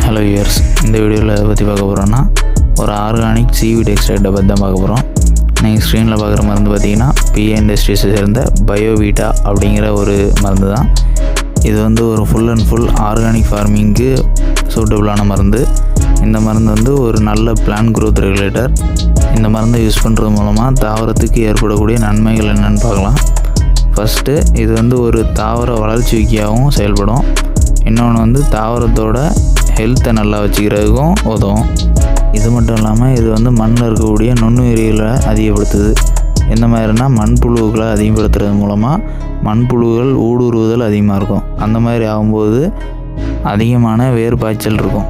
Hello viewers, இந்த வீடியோவில் எதை பற்றி பார்க்க போகிறோன்னா ஒரு ஆர்கானிக் சீவீட் எக்ஸ்ட்ராக்டை பற்றி தான் பார்க்க போகிறோம். நீங்கள் ஸ்க்ரீனில் பார்க்குற மருந்து பார்த்திங்கன்னா பிஏ இண்டஸ்ட்ரீஸை சேர்ந்த பயோவீட்டா அப்படிங்கிற ஒரு மருந்து தான். இது வந்து ஒரு ஃபுல் அண்ட் ஃபுல் ஆர்கானிக் ஃபார்மிங்க்கு சூட்டபுளான மருந்து. இந்த மருந்து வந்து ஒரு நல்ல பிளான்ட் க்ரோத் ரெகுலேட்டர். இந்த மருந்தை யூஸ் பண்ணுறது மூலமாக தாவரத்துக்கு ஏற்படக்கூடிய நன்மைகள் என்னென்னு பார்க்கலாம். ஃபஸ்ட்டு, இது வந்து ஒரு தாவர வளர்ச்சி ஊக்கியாகவும் செயல்படும். இன்னொன்று வந்து தாவரத்தோட ஹெல்த்தை நல்லா வச்சுக்கிறதுக்கும் உதவும். இது மட்டும் இல்லாமல் இது வந்து மண்ணில் இருக்கக்கூடிய நுண்ணுயிரிகளை அதிகப்படுத்துது. எந்த மாதிரினா மண்புழுக்களை அதிகப்படுத்துறது மூலமாக மண்புழுகள் ஊடுருவுதல் அதிகமாக இருக்கும். அந்த மாதிரி ஆகும்போது அதிகமான வேர் பாய்ச்சல் இருக்கும்.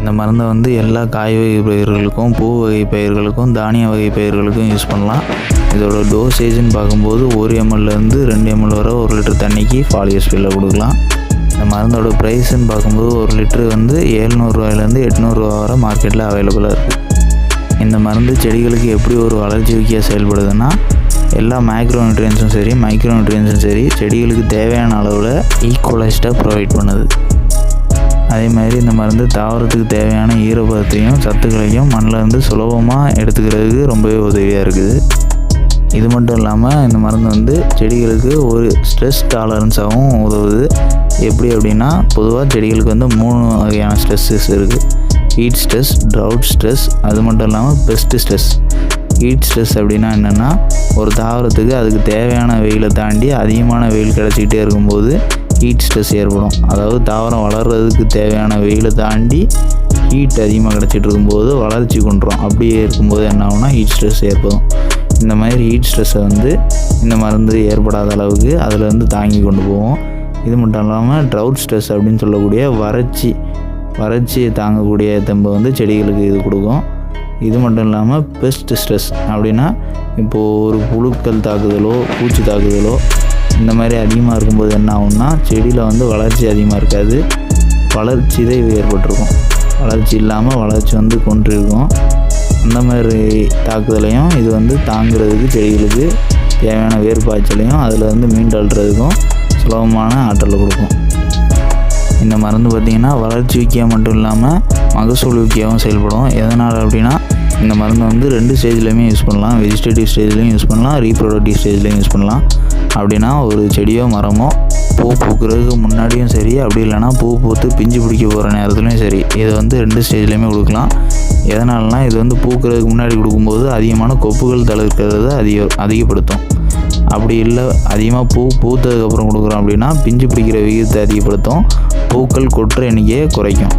இந்த மருந்தை வந்து எல்லா காய் வகை பயிர்களுக்கும், பூ வகை பயிர்களுக்கும், தானிய வகை பயிர்களுக்கும் யூஸ் பண்ணலாம். இதோட டோசேஜ்னு பார்க்கும்போது 1 ml-லேருந்து 2 ml வரை 1 லிட்டர் தண்ணிக்கு பாலிஎஸ்பியில் கொடுக்கலாம். இந்த மருந்தோட ப்ரைஸ்ன்னு பார்க்கும்போது 1 லிட்டரு வந்து 700 ரூபாயிலேருந்து 800 ரூபா வரை மார்க்கெட்டில் அவைலபிளாக இருக்குது. இந்த மருந்து செடிகளுக்கு எப்படி ஒரு வளர்ச்சி ஊக்கியாக செயல்படுதுன்னா, எல்லா மேக்ரோ நியூட்ரியன்ஸும் சரி மைக்ரோ நியூட்ரியன்ஸும் சரி செடிகளுக்கு தேவையான அளவில் ஈக்குவலைஸ்டாக ப்ரொவைட் பண்ணுது. அதே மாதிரி இந்த மருந்து தாவரத்துக்கு தேவையான ஈரப்பதத்தையும் சத்துக்களையும் மண்ணில் இருந்து சுலபமாக எடுத்துக்கிறதுக்கு ரொம்பவே உதவியாக இருக்குது. இது மட்டும் இல்லாமல் இந்த மருந்து வந்து செடிகளுக்கு ஒரு ஸ்ட்ரெஸ் டாலரன்ஸாகவும் உதவுது. எப்படி அப்படின்னா, பொதுவாக செடிகளுக்கு வந்து 3 வகையான ஸ்ட்ரெஸ்ஸஸ் இருக்குது. ஹீட் ஸ்ட்ரெஸ், ட்ரவுட் ஸ்ட்ரெஸ், அது மட்டும் இல்லாமல் பெஸ்ட் ஸ்ட்ரெஸ். ஹீட் ஸ்ட்ரெஸ் அப்படின்னா என்னென்னா, ஒரு தாவரத்துக்கு அதுக்கு தேவையான வெயிலை தாண்டி அதிகமான வெயில் கிடச்சிக்கிட்டே இருக்கும்போது ஹீட் ஸ்ட்ரெஸ் ஏற்படும். அதாவது தாவரம் வளர்கிறதுக்கு தேவையான வெயிலை தாண்டி ஹீட் அதிகமாக கிடச்சிட்டு இருக்கும்போது வளர்ச்சி கொண்டுரும். அப்படியே இருக்கும்போது என்ன ஆகும்னா ஹீட் ஸ்ட்ரெஸ் ஏற்படும். இந்த மாதிரி ஹீட் ஸ்ட்ரெஸ்ஸை வந்து இந்த மருந்து ஏற்படாத அளவுக்கு அதில் வந்து தாங்கி கொண்டு போவோம். இது மட்டும் இல்லாமல் ட்ரவுட் ஸ்ட்ரெஸ் அப்படின்னு சொல்லக்கூடிய வறட்சியை தாங்கக்கூடிய தெம்பை வந்து செடிகளுக்கு இது கொடுக்கும். இது மட்டும் இல்லாமல் பெஸ்ட் ஸ்ட்ரெஸ் அப்படின்னா, இப்போது ஒரு புழுக்கள் தாக்குதலோ பூச்சி தாக்குதலோ இந்த மாதிரி அதிகமாக இருக்கும்போது என்ன ஆகும்னா செடியில் வந்து வளர்ச்சி அதிகமாக இருக்காது, வளர்ச்சி தான் ஏற்பட்டிருக்கும். வளர்ச்சி இல்லாமல் வளர்ச்சி வந்து கொண்டிருக்கும். அந்த மாதிரி தாக்குதலையும் இது வந்து தாங்கிறதுக்கு செடிகளுக்கு தேவையான வேர்பாய்ச்சலையும் அதில் வந்து மீண்டல்றதுக்கும் சுலபமான ஆற்றலை கொடுக்கும். இந்த மருந்து பார்த்திங்கன்னா வளர்ச்சி ஊக்கியாக மட்டும் இல்லாமல் மகசூல் ஊக்கியாகவும் செயல்படும். எதனால் அப்படின்னா, இந்த மருந்து வந்து 2 ஸ்டேஜ்லேயுமே யூஸ் பண்ணலாம். வெஜிடேட்டிவ் ஸ்டேஜ்லேயும் யூஸ் பண்ணலாம், ரீப்ரொடக்டிவ் ஸ்டேஜ்லேயும் யூஸ் பண்ணலாம். அப்படின்னா ஒரு செடியோ மரமோ பூ பூக்கிறதுக்கு முன்னாடியும் சரி, அப்படி இல்லைனா பூ பூத்து பிஞ்சு பிடிக்க போகிற நேரத்துலையும் சரி, இதை வந்து 2 ஸ்டேஜ்லேயுமே கொடுக்கலாம். எதனாலனா, இது வந்து பூக்கிறதுக்கு முன்னாடி கொடுக்கும்போது அதிகமான கொப்புகள் தளர்க்கிறத அதிகப்படுத்தும். அப்படி இல்லை அதிகமாக பூத்ததுக்கப்புறம் கொடுக்குறோம் அப்படின்னா பிஞ்சு பிடிக்கிற விகிதத்தை அதிகப்படுத்தும், பூக்கள் கொட்டுற எண்ணிக்கையை குறைக்கும்.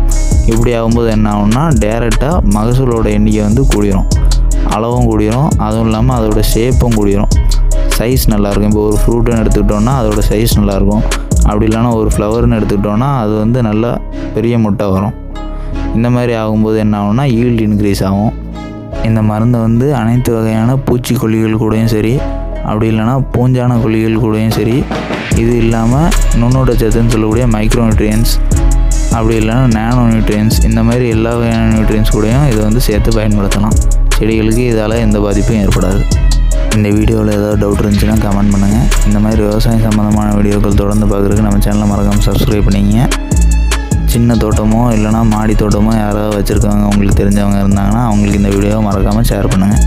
இப்படி ஆகும்போது என்ன ஆகும்னா டேரெக்டாக மகசூலோட எண்ணிக்கை வந்து கூடிரும், அளவும் கூடிரும். அதுவும் இல்லாமல் அதோட ஷேப்பும் கூடிரும், சைஸ் நல்லாயிருக்கும். இப்போ ஒரு ஃப்ரூட்டுன்னு எடுத்துக்கிட்டோன்னா அதோட சைஸ் நல்லாயிருக்கும். அப்படி இல்லைனா ஒரு ஃப்ளவர்னு எடுத்துக்கிட்டோன்னா அது வந்து நல்லா பெரிய மொட்டை வரும். இந்த மாதிரி ஆகும்போது என்ன ஆகும்னா ஈல்டு இன்க்ரீஸ் ஆகும். இந்த மருந்தை வந்து அனைத்து வகையான பூச்சிக்கொல்லிகள் கூடயும் சரி, அப்படி இல்லைனா பூஞ்சான கொல்லிகள் கூடயும் சரி, இது இல்லாமல் நுண்ணூட்ட சத்துன்னு சொல்லக்கூடிய மைக்ரோ நியூட்ரியன்ஸ், அப்படி இல்லைனா நேனோ நியூட்ரியன்ஸ், இந்த மாதிரி எல்லா வகையான நியூட்ரியன்ஸ் கூடயும் இதை வந்து சேர்த்து பயன்படுத்தலாம். செடிகளுக்கு இதால் எந்த பாதிப்பும் ஏற்படாது. இந்த வீடியோவில் ஏதாவது டவுட் இருந்துச்சுன்னா கமெண்ட் பண்ணுங்கள். இந்த மாதிரி விவசாயம் சம்மந்தமான வீடியோக்கள் தொடர்ந்து பார்க்குறதுக்கு நம்ம சேனலை மறக்காமல் சப்ஸ்கிரைப் பண்ணிங்க. சின்ன தோட்டமோ இல்லைனா மாடி தோட்டமோ யாராவது வச்சுருக்கவங்க உங்களுக்கு தெரிஞ்சவங்க இருந்தாங்கன்னா அவங்களுக்கு இந்த வீடியோவை மறக்காமல் ஷேர் பண்ணுங்கள்.